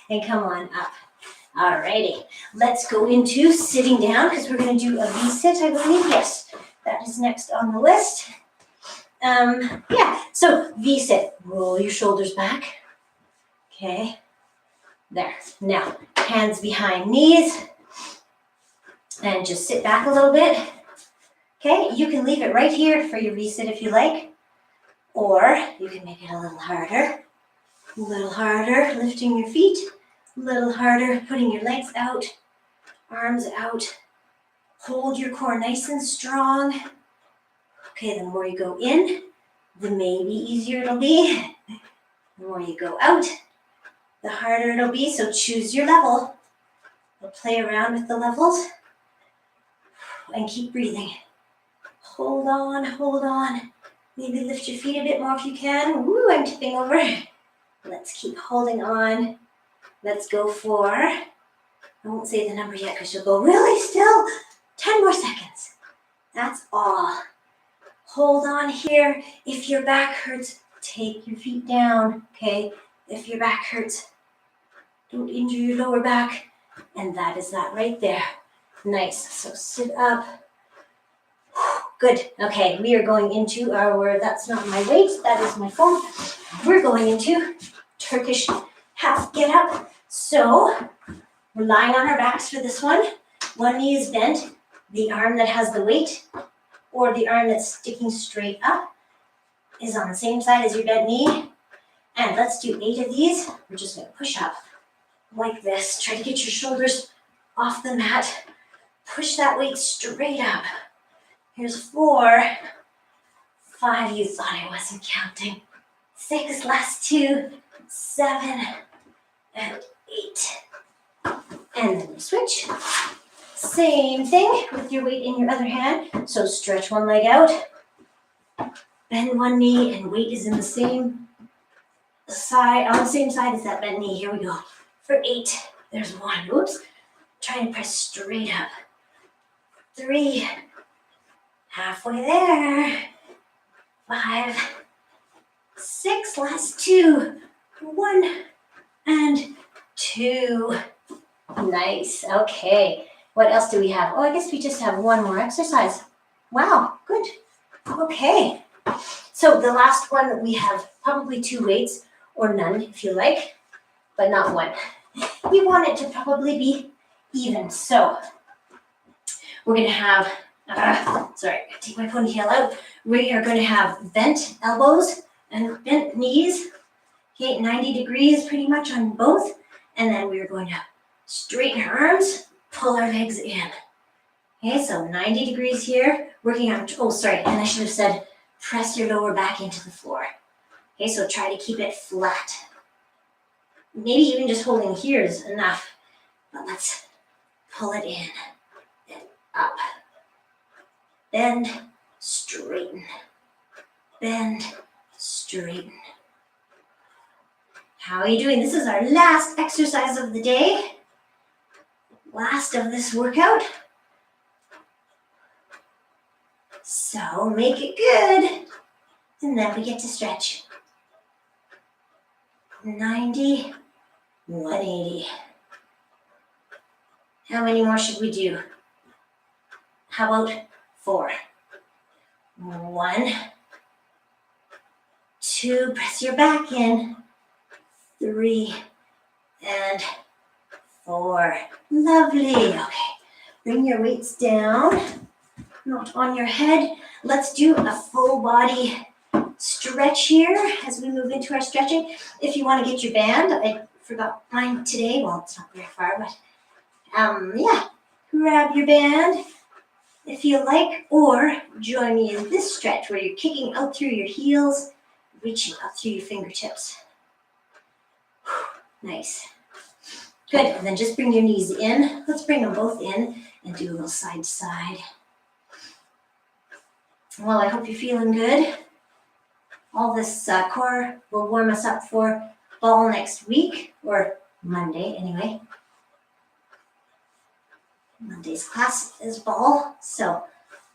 And come on up. Alrighty, let's go into sitting down because we're going to do a V-sit, I believe. Yes, that is next on the list. So V-sit. Roll your shoulders back. Okay, there. Now, hands behind knees. And just sit back a little bit. Okay, you can leave it right here for your V-sit if you like. Or you can make it a little harder. A little harder, lifting your feet. A little harder, putting your legs out, arms out. Hold your core nice and strong. Okay, the more you go in, the maybe easier it'll be. The more you go out, the harder it'll be. So choose your level. We'll play around with the levels and keep breathing. Hold on, hold on. Maybe lift your feet a bit more if you can. Woo, I'm tipping over. Let's keep holding on. Let's go for, I won't say the number yet because you'll go, really still? 10 more seconds. That's all. Hold on here. If your back hurts, take your feet down, okay? If your back hurts, don't injure your lower back. And that is that right there. Nice. So sit up. Good. Okay, we are going into our, that's not my weight, that is my phone. We're going into Turkish half get up. So we're lying on our backs for this one. One knee is bent. The arm that has the weight or the arm that's sticking straight up is on the same side as your bent knee. And let's do 8 of these. We're just going to push up like this. Try to get your shoulders off the mat. Push that weight straight up. Here's 4, 5, you thought I wasn't counting. 6, last 2, 7, and 8. And then we switch. Same thing with your weight in your other hand. So stretch one leg out, bend one knee, and weight is in the same side, on the same side as that bent knee. Here we go. For 8, there's 1. Oops. Try and press straight up. 3, halfway there. 5, 6, last 2, 1, and 2. Nice. Okay. What else do we have? Oh, I guess we just have one more exercise. Wow. Good. Okay. So the last one, we have probably 2 weights or none if you like, but not 1. We want it to probably be even. So we're going to have, sorry, I take my ponytail out. We are going to have bent elbows and bent knees. Okay, 90 degrees pretty much on both. And then we're going to straighten our arms, pull our legs in. Okay, so 90 degrees here, working out, oh, sorry, and I should have said, press your lower back into the floor. Okay, so try to keep it flat. Maybe even just holding here is enough, but let's pull it in and up. Bend, straighten. Bend, straighten. How are you doing? This is our last exercise of the day. Last of this workout. So make it good. And then we get to stretch. 90, 180. How many more should we do? How about 4? 1, 2, press your back in. 3 and 4. Lovely. Okay, bring your weights down, not on your head. Let's do a full body stretch here as we move into our stretching. If you want to get your band, I forgot mine today. Well, it's not very far, but yeah, grab your band if you like, or join me in this stretch where you're kicking out through your heels, reaching up through your fingertips. Nice. Good, and then just bring your knees in. Let's bring them both in and do a little side to side. Well, I hope you're feeling good. All this core will warm us up for ball next week, or Monday anyway. Monday's class is ball. So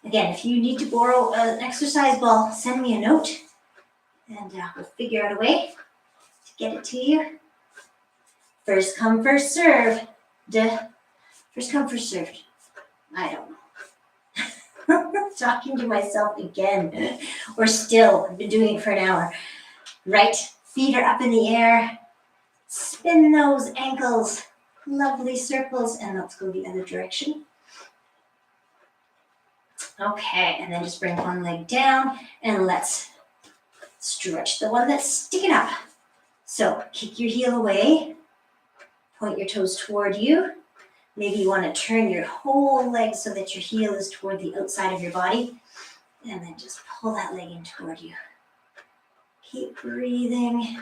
again, if you need to borrow an exercise ball, send me a note and we'll figure out a way to get it to you. First come, first serve. First come, first served. I don't know. Talking to myself again. Or still, I've been doing it for an hour. Right, feet are up in the air. Spin those ankles. Lovely circles, and let's go the other direction. Okay, and then just bring one leg down, and let's stretch the one that's sticking up. So kick your heel away, point your toes toward you. Maybe you want to turn your whole leg so that your heel is toward the outside of your body, and then just pull that leg in toward you. Keep breathing.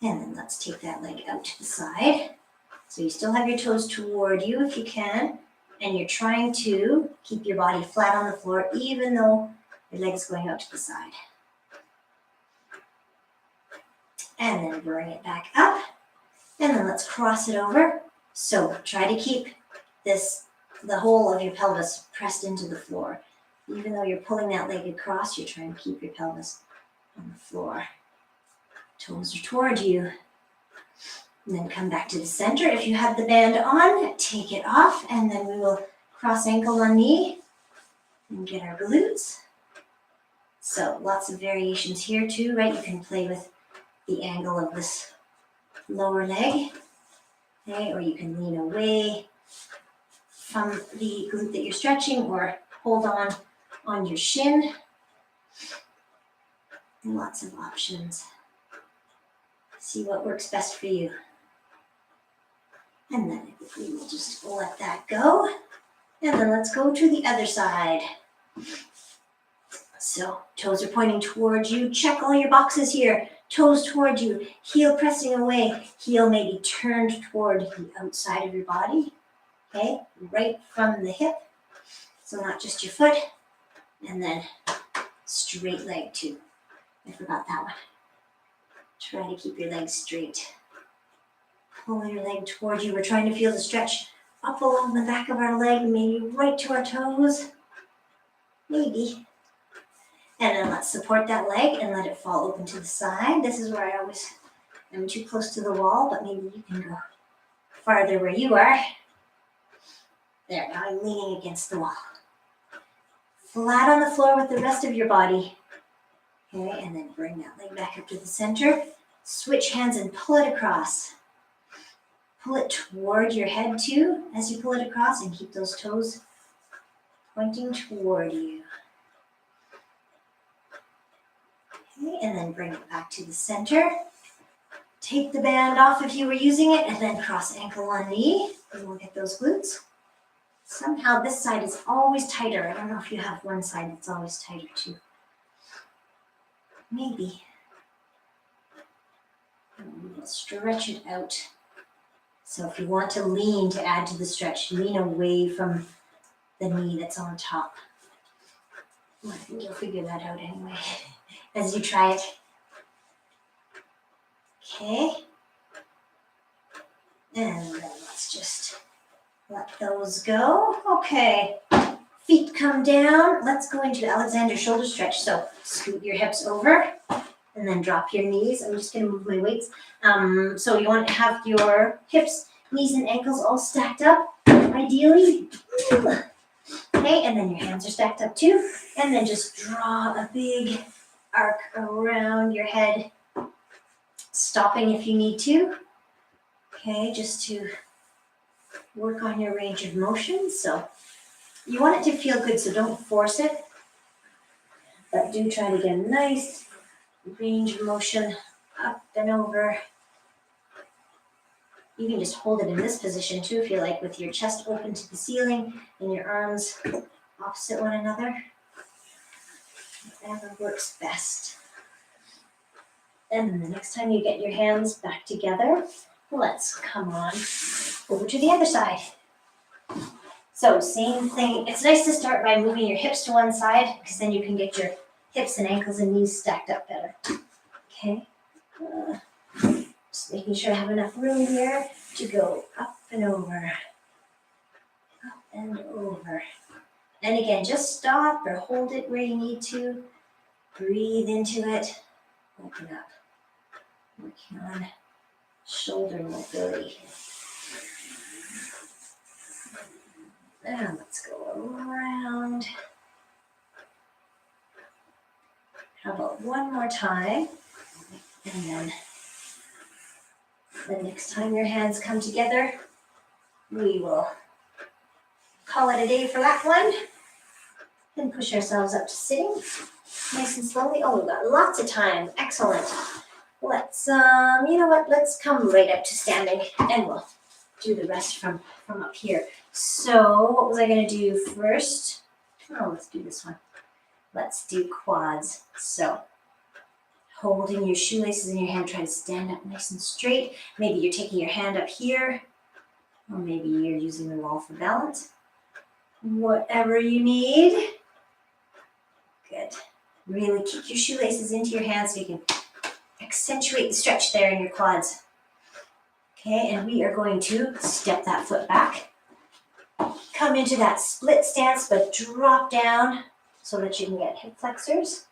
And then let's take that leg out to the side. So you still have your toes toward you if you can. And you're trying to keep your body flat on the floor even though your leg is going out to the side. And then bring it back up. And then let's cross it over. So try to keep the whole of your pelvis pressed into the floor. Even though you're pulling that leg across, you're trying to keep your pelvis on the floor. Toes are toward you. And then come back to the center. If you have the band on, take it off, and then we will cross ankle on knee and get our glutes. So lots of variations here too, right? You can play with the angle of this lower leg, okay? Or you can lean away from the glute that you're stretching, or hold on your shin. Lots of options. See what works best for you. And then we will just let that go. And then let's go to the other side. So toes are pointing towards you. Check all your boxes here. Toes toward you. Heel pressing away. Heel maybe turned toward the outside of your body. Okay, right from the hip. So not just your foot. And then straight leg too. I forgot that one. Try to keep your legs straight. Pull your leg toward you. We're trying to feel the stretch up along the back of our leg, maybe right to our toes. Maybe. And then let's support that leg and let it fall open to the side. This is where I always am too close to the wall, but maybe you can go farther where you are. There, now I'm leaning against the wall. Flat on the floor with the rest of your body. Okay, and then bring that leg back up to the center. Switch hands and pull it across. Pull it toward your head too as you pull it across, and keep those toes pointing toward you. Okay, and then bring it back to the center. Take the band off if you were using it, and then cross ankle on knee, and we'll get those glutes. Somehow this side is always tighter. I don't know if you have one side that's always tighter too. Maybe. And we'll stretch it out. So if you want to lean to add to the stretch, lean away from the knee that's on top. I think you'll figure that out anyway as you try it. Okay. And then let's just let those go. Okay. Feet come down. Let's go into the Alexander shoulder stretch. So scoot your hips over and then drop your knees. I'm just going to move my weights. So you want to have your hips, knees, and ankles all stacked up, ideally. Okay, and then your hands are stacked up too. And then just draw a big arc around your head, stopping if you need to. Okay, just to work on your range of motion. So you want it to feel good, so don't force it. But do try to get a nice range of motion up and over. You can just hold it in this position too if you like, with your chest open to the ceiling and your arms opposite one another. Whatever works best. And then the next time you get your hands back together, let's come on over to the other side. So same thing. It's nice to start by moving your hips to one side because then you can get your hips and ankles and knees stacked up better. Okay. Just making sure I have enough room here to go up and over. Up and over. And again, just stop or hold it where you need to. Breathe into it. Open up. Working on shoulder mobility. And let's go around. How about one more time? And then the next time your hands come together, we will call it a day for that one. And push ourselves up to sitting. Nice and slowly. Oh, we've got lots of time. Excellent. Let's, you know what? Let's come right up to standing and we'll do the rest from up here. So what was I going to do first? Oh, let's do this one. Let's do quads. So holding your shoelaces in your hand, try to stand up nice and straight. Maybe you're taking your hand up here, or maybe you're using the wall for balance. Whatever you need. Good. Really kick your shoelaces into your hands so you can accentuate the stretch there in your quads. Okay, and we are going to step that foot back. Come into that split stance, but drop down so that you can get hip flexors.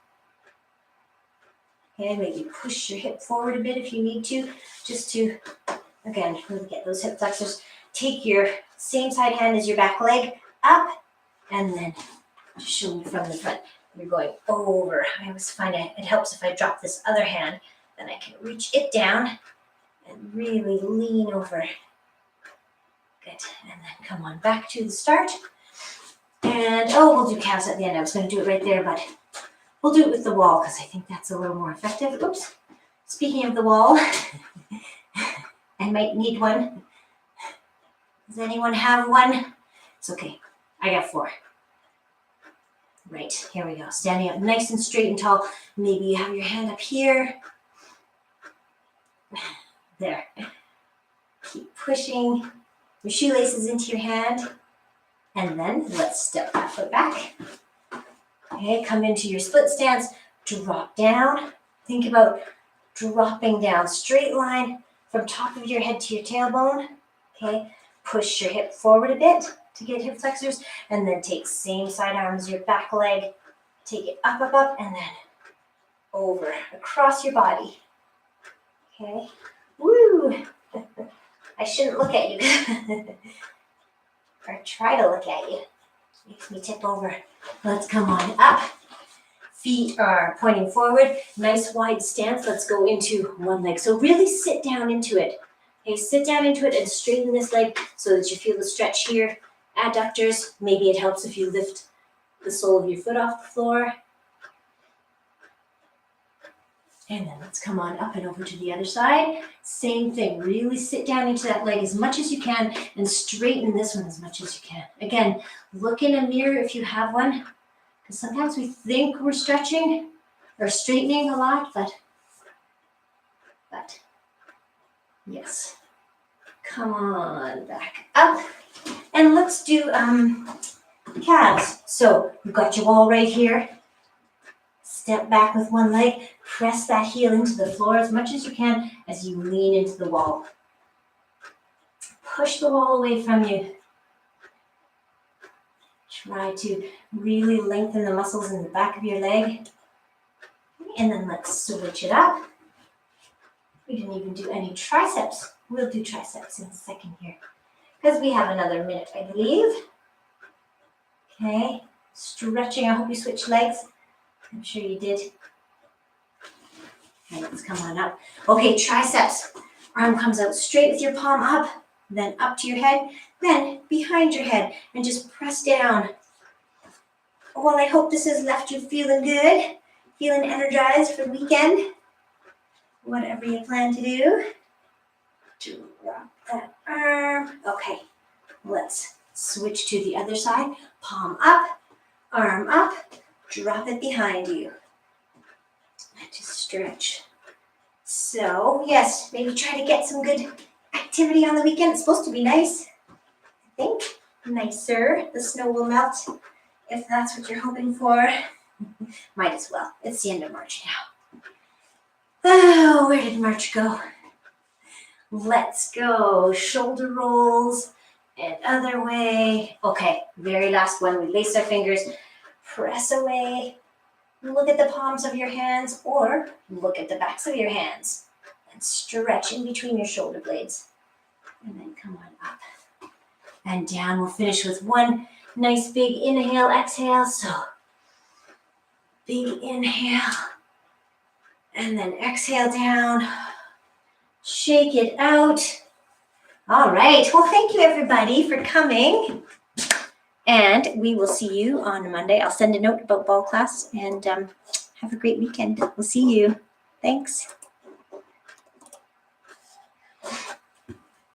Okay, maybe push your hip forward a bit if you need to, just to, again, really get those hip flexors. Take your same side hand as your back leg up, and then just show me from the front. You're going over. I always find it helps if I drop this other hand, then I can reach it down and really lean over. Good. And then come on back to the start. And, we'll do calves at the end. I was going to do it right there, but we'll do it with the wall because I think that's a little more effective. Oops. Speaking of the wall, I might need one. Does anyone have one? It's okay. I got 4. Right, here we go. Standing up nice and straight and tall. Maybe you have your hand up here. There. Keep pushing your shoelaces into your hand. And then let's step that foot back. Okay, come into your split stance. Drop down. Think about dropping down. Straight line from top of your head to your tailbone. Okay, push your hip forward a bit to get hip flexors, and then take same side arm as your back leg. Take it up, up, up, and then over, across your body. Okay. Woo! I shouldn't look at you. Or try to look at you. Makes me tip over. Let's come on up. Feet are pointing forward. Nice wide stance. Let's go into one leg. So really sit down into it. Okay, sit down into it and straighten this leg so that you feel the stretch here. Adductors, maybe it helps if you lift the sole of your foot off the floor. And then let's come on up and over to the other side. Same thing, really sit down into that leg as much as you can and straighten this one as much as you can. Again, look in a mirror if you have one, because sometimes we think we're stretching or straightening a lot, but yes. Come on back up. And let's do calves. So you've got your wall right here. Step back with one leg. Press that heel into the floor as much as you can as you lean into the wall. Push the wall away from you. Try to really lengthen the muscles in the back of your leg. And then let's switch it up. We didn't even do any triceps. We'll do triceps in a second here, because we have another minute, I believe. Okay, stretching. I hope you switched legs. I'm sure you did. Okay, let's come on up. Okay, triceps. Arm comes out straight with your palm up, then up to your head, then behind your head, and just press down. Well, I hope this has left you feeling good, feeling energized for the weekend. Whatever you plan to do. Drop that arm. Okay, let's switch to the other side. Palm up, arm up, drop it behind you. And just stretch. So, yes, maybe try to get some good activity on the weekend. It's supposed to be nice, I think. Nicer. The snow will melt if that's what you're hoping for. Might as well. It's the end of March now. Oh, where did March go? Let's go. Shoulder rolls and other way. Okay, very last one. We lace our fingers, press away. Look at the palms of your hands or look at the backs of your hands and stretch in between your shoulder blades. And then come on up and down. We'll finish with one nice big inhale, exhale. So big inhale and then exhale down. Shake it out. All right. Well, thank you everybody for coming. And we will see you on Monday. I'll send a note about ball class and have a great weekend. We'll see you. Thanks.